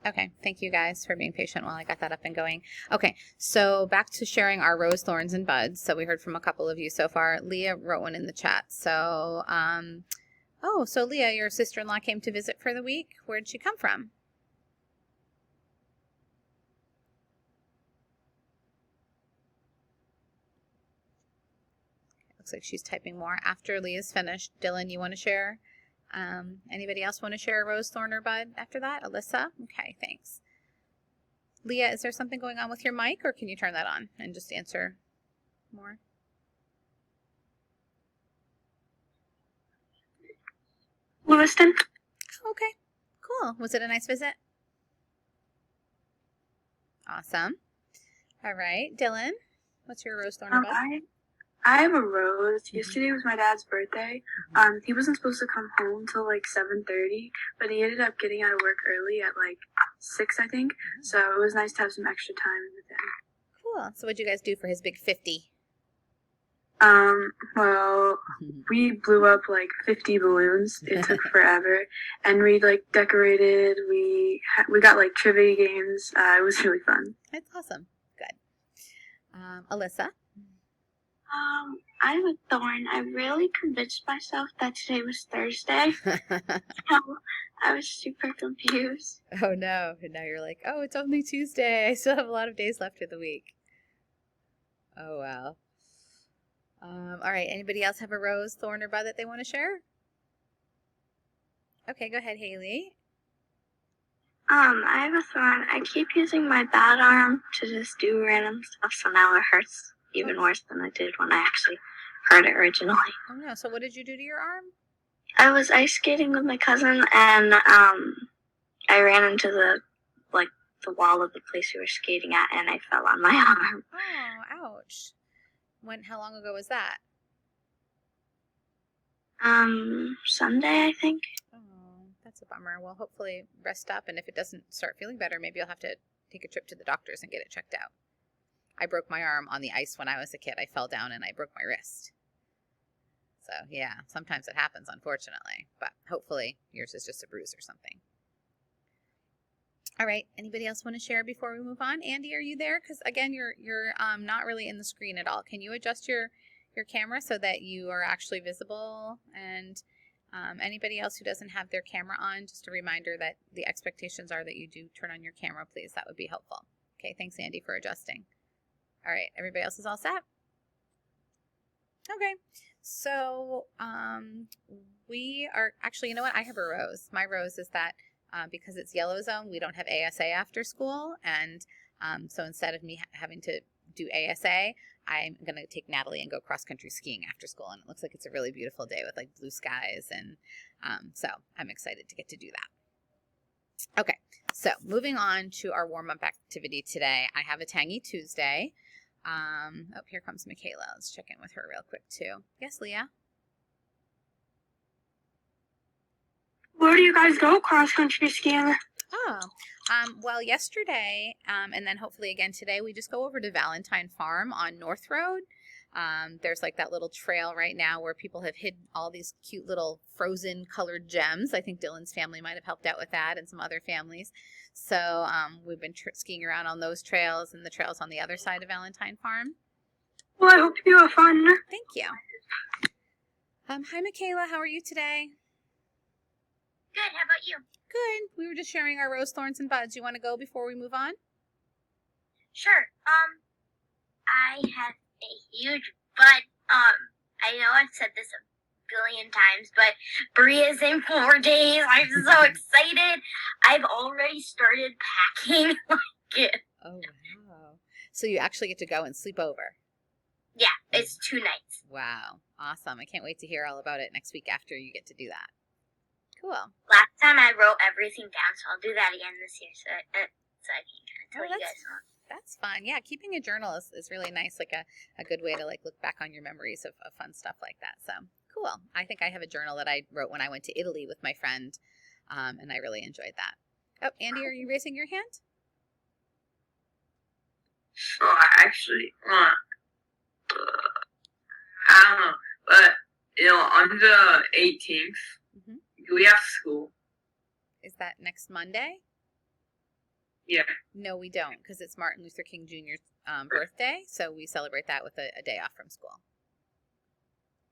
Okay, thank you guys for being patient while I got that up and going. Okay, so back to sharing our rose, thorns, and buds. So we heard from a couple of you so far. Leah wrote one in the chat. So, so Leah, your sister-in-law came to visit for the week. Where did she come from? Looks like she's typing more. After Leah's finished, Dylan, you want to share? Anybody else want to share a rose, thorn, or bud after that? Alyssa? Okay, thanks. Leah, is there something going on with your mic, or can you turn that on and just answer more? Lewiston. Okay, cool. Was it a nice visit? Awesome. All right, Dylan, what's your rose, thorn, or bud? I have a rose. Yesterday was my dad's birthday. He wasn't supposed to come home till like 7:30, but he ended up getting out of work early at like 6, I think. So it was nice to have some extra time with him. Cool. So what'd you guys do for his big 50? Well, we blew up like 50 balloons. It took forever, and we like decorated. We got like trivia games. It was really fun. That's awesome. Good. Alyssa? I have a thorn. I really convinced myself that today was Thursday. So I was super confused. Oh no. And now you're like, oh, it's only Tuesday. I still have a lot of days left of the week. Oh wow. All right. Anybody else have a rose, thorn, or bud that they want to share? Okay, go ahead, Haley. I have a thorn. I keep using my bad arm to just do random stuff, so now it hurts even worse than it did when I actually heard it originally. Oh no. So what did you do to your arm? I was ice skating with my cousin, and I ran into the wall of the place we were skating at, and I fell on my arm. Oh, ouch. How long ago was that? Sunday, I think. Oh, that's a bummer. Well, hopefully rest up, and if it doesn't start feeling better, maybe you'll have to take a trip to the doctors and get it checked out. I broke my arm on the ice when I was a kid. I fell down and I broke my wrist. So, yeah, sometimes it happens, unfortunately, but hopefully yours is just a bruise or something. All right, anybody else want to share before we move on? Andy, are you there? Because, again, you're not really in the screen at all. Can you adjust your camera so that you are actually visible? And anybody else who doesn't have their camera on, just a reminder that the expectations are that you do turn on your camera, please. That would be helpful. Okay, thanks, Andy, for adjusting. All right, everybody else is all set? Okay, so we are actually, you know what? I have a rose. My rose is that because it's yellow zone, we don't have ASA after school. And so instead of me having to do ASA, I'm going to take Natalie and go cross-country skiing after school. And it looks like it's a really beautiful day with like blue skies. And so I'm excited to get to do that. Okay, so moving on to our warm-up activity today. I have a Tangy Tuesday. Oh, here comes Michaela. Let's check in with her real quick too. Yes, Leah? Where do you guys go cross-country skiing? Oh, well, yesterday, and then hopefully again today, we just go over to Valentine Farm on North Road. There's like that little trail right now where people have hid all these cute little frozen colored gems. I think Dylan's family might have helped out with that and some other families. So we've been skiing around on those trails and the trails on the other side of Valentine Farm. Well, I hope you have fun. Thank you. Hi, Michaela. How are you today? Good. How about you? Good. We were just sharing our rose, thorns, and buds. You want to go before we move on? Sure. I have a huge bud. I know I've said this a billion times, but Bria's in 4 days. I'm so excited. I've already started packing. Oh, wow. So you actually get to go and sleep over? Yeah, it's 2 nights. Wow. Awesome. I can't wait to hear all about it next week after you get to do that. Cool. Last time I wrote everything down, so I'll do that again this year so I can kind of tell you guys more. That's fun. Yeah, keeping a journal is really nice, like a good way to like look back on your memories of fun stuff like that. So cool. I think I have a journal that I wrote when I went to Italy with my friend, and I really enjoyed that. Oh, Andy, are you raising your hand? So actually, I don't know, but on the 18th, we have school. Is that next Monday? Yeah. No, we don't, because it's Martin Luther King Jr.'s birthday, so we celebrate that with a day off from school.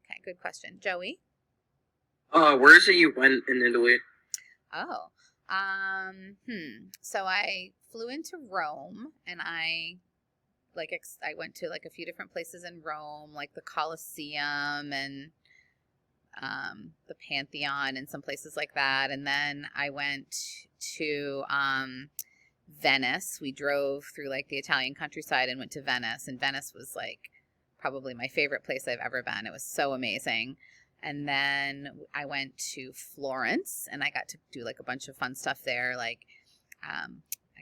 Okay, good question. Joey? Where is it you went in Italy? Oh, so I flew into Rome, and I went to like a few different places in Rome, like the Colosseum and the Pantheon and some places like that. And then I went to Venice. We drove through like the Italian countryside and went to Venice, and Venice was like probably my favorite place I've ever been. It was so amazing. And then I went to Florence, and I got to do like a bunch of fun stuff there. Like I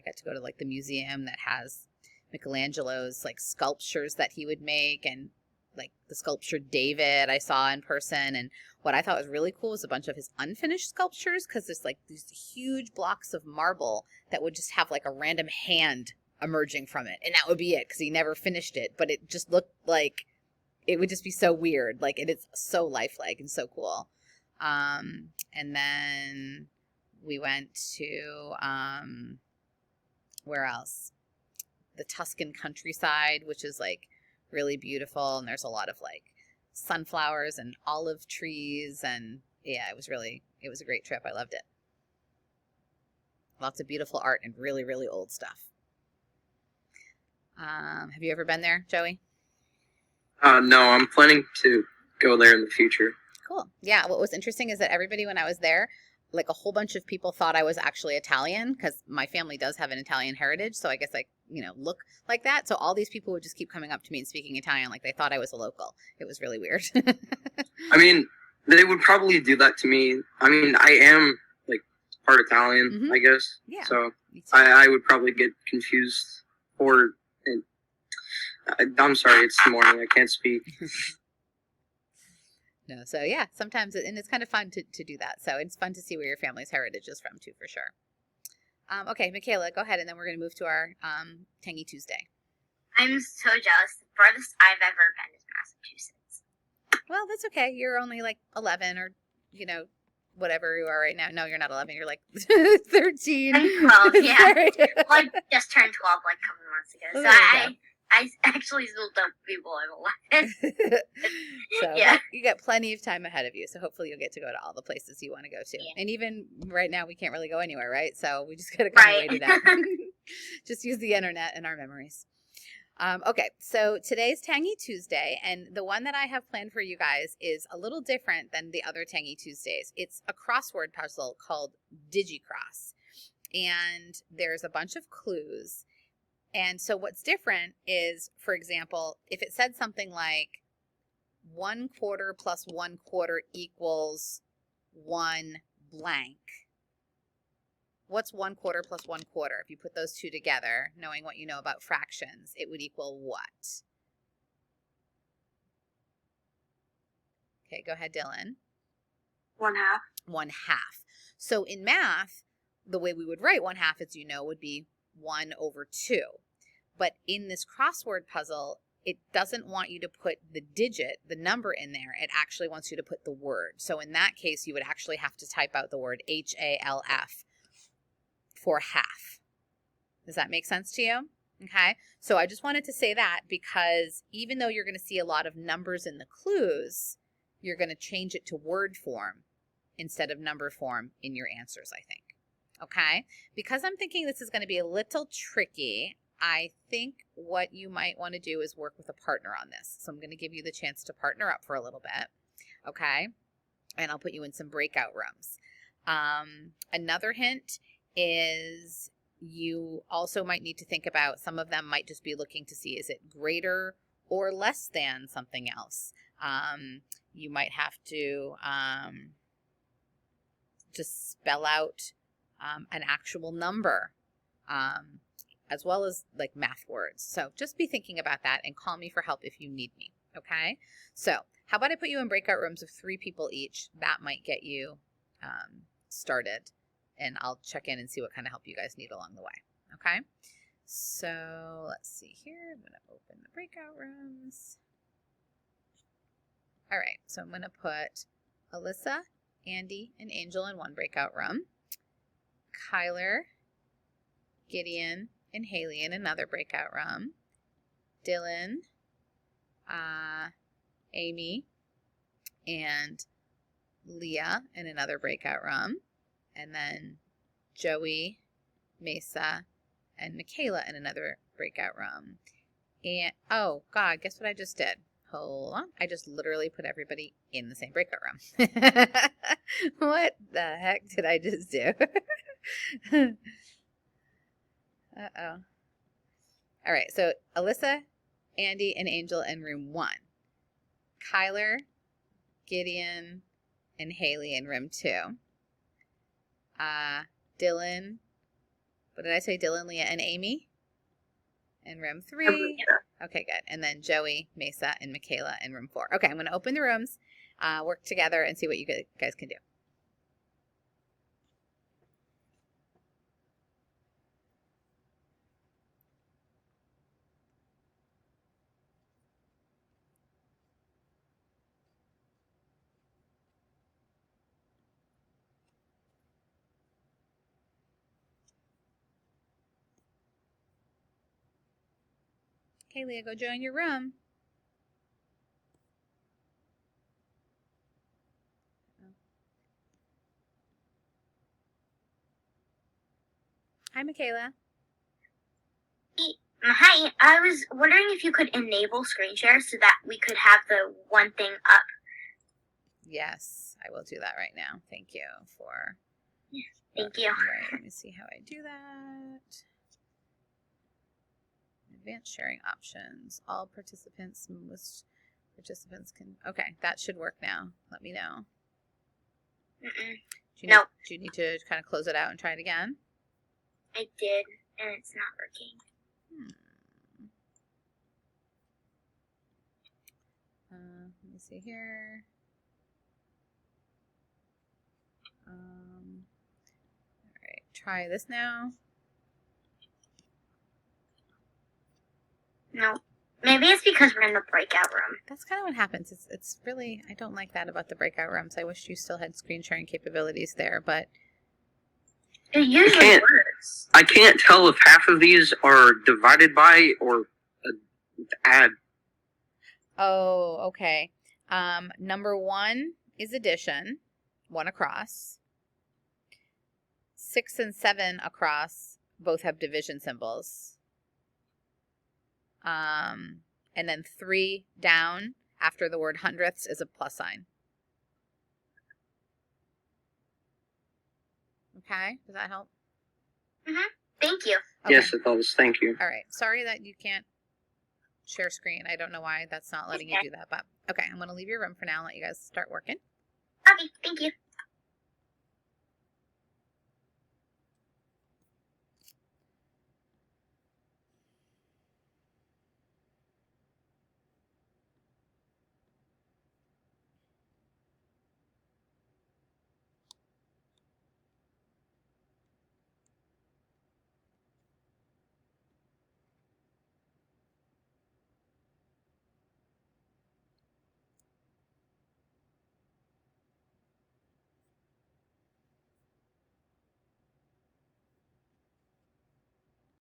got to go to like the museum that has Michelangelo's like sculptures that he would make, and like the sculpture David I saw in person. And what I thought was really cool was a bunch of his unfinished sculptures, because there's like these huge blocks of marble that would just have like a random hand emerging from it, and that would be it, because he never finished it, but it just looked like it would just be so weird. Like, it is so lifelike and so cool. And then we went to where else? The Tuscan countryside, which is like really beautiful, and there's a lot of like sunflowers and olive trees, and yeah, it was a great trip. I loved it. Lots of beautiful art and really, really old stuff. Have you ever been there, Joey? No, I'm planning to go there in the future. Cool. Yeah, what was interesting is that everybody, when I was there, like a whole bunch of people thought I was actually Italian, because my family does have an Italian heritage, so I guess I, look like that. So all these people would just keep coming up to me and speaking Italian like they thought I was a local. It was really weird. I mean, they would probably do that to me. I mean, I am like part Italian, I guess. Yeah. So I would probably get confused. Or I'm sorry, it's the morning. I can't speak. No, so yeah, sometimes, and it's kind of fun to do that. So it's fun to see where your family's heritage is from too, for sure. Okay, Michaela, go ahead, and then we're going to move to our Tangy Tuesday. I'm so jealous. The farthest I've ever been is Massachusetts. Well, that's okay. You're only like 11 or, whatever you are right now. No, you're not 11. You're like 13. I'm 12, yeah. Well, I just turned 12 like a couple months ago. Oh, So I actually still don't people I'm 11. So yeah. you got plenty of time ahead of you. So hopefully you'll get to go to all the places you want to go to. Yeah. And even right now, we can't really go anywhere, right? So we just got to kind of wait it out. Just use the internet and our memories. Okay, so today's Tangy Tuesday, and the one that I have planned for you guys is a little different than the other Tangy Tuesdays. It's a crossword puzzle called Digicross, and there's a bunch of clues. And so what's different is, for example, if it said something like 1/4 plus 1/4 equals 1 blank. What's 1/4 plus 1/4? If you put those two together, knowing what you know about fractions, it would equal what? Okay, go ahead, Dylan. 1/2. 1/2. So in math, the way we would write 1/2, as you know, would be 1/2. But in this crossword puzzle, it doesn't want you to put the digit, the number in there. It actually wants you to put the word. So in that case, you would actually have to type out the word HALF for half. Does that make sense to you? Okay. So I just wanted to say that, because even though you're going to see a lot of numbers in the clues, you're going to change it to word form instead of number form in your answers, I think. Okay. Because I'm thinking this is going to be a little tricky, I think what you might want to do is work with a partner on this. So I'm going to give you the chance to partner up for a little bit. Okay. And I'll put you in some breakout rooms. Another hint is you also might need to think about, some of them might just be looking to see, is it greater or less than something else? You might have to just spell out an actual number, as well as like math words. So just be thinking about that and call me for help if you need me. Okay. So how about I put you in breakout rooms of 3 people each? That might get you started, and I'll check in and see what kind of help you guys need along the way. Okay. So let's see here. I'm going to open the breakout rooms. All right. So I'm going to put Alyssa, Andy, and Angel in one breakout room. Kyler, Gideon, and Haley in another breakout room. Dylan, Amy, and Leah in another breakout room. And then Joey, Mesa, and Michaela in another breakout room. And, oh, God, guess what I just did? Hold on. I just literally put everybody in the same breakout room. What the heck did I just do? Uh-oh. All right, so Alyssa, Andy, and Angel in room 1. Kyler, Gideon, and Haley in room 2. Dylan, what did I say? Dylan, Leah, and Amy in room 3. Okay, good. And then Joey, Mesa, and Michaela in room 4. Okay, I'm going to open the rooms, work together, and see what you guys can do. Okay, Leah, go join your room. Hi, Michaela. Hi, I was wondering if you could enable screen share so that we could have the one thing up. Yes, I will do that right now. Thank you for... Thank you. Right, let me see how I do that. Advanced sharing options. All participants, most participants can... Okay, that should work now. Let me know. Do you need to kind of close it out and try it again? I did, and it's not working. Let me see here. All right, try this now. No. Maybe it's because we're in the breakout room. That's kind of what happens. It's really, I don't like that about the breakout rooms. I wish you still had screen sharing capabilities there, but... It usually works. I can't tell if half of these are divided by or add. Oh, okay. Number 1 is addition, 1 across. 6 and 7 across both have division symbols. And then 3 down after the word hundredths is a plus sign. Okay, does that help? Thank you. Okay. Yes, it does. Thank you. All right. Sorry that you can't share screen. I don't know why that's not letting you do that, but okay, I'm going to leave your room for now and let you guys start working. Okay, thank you.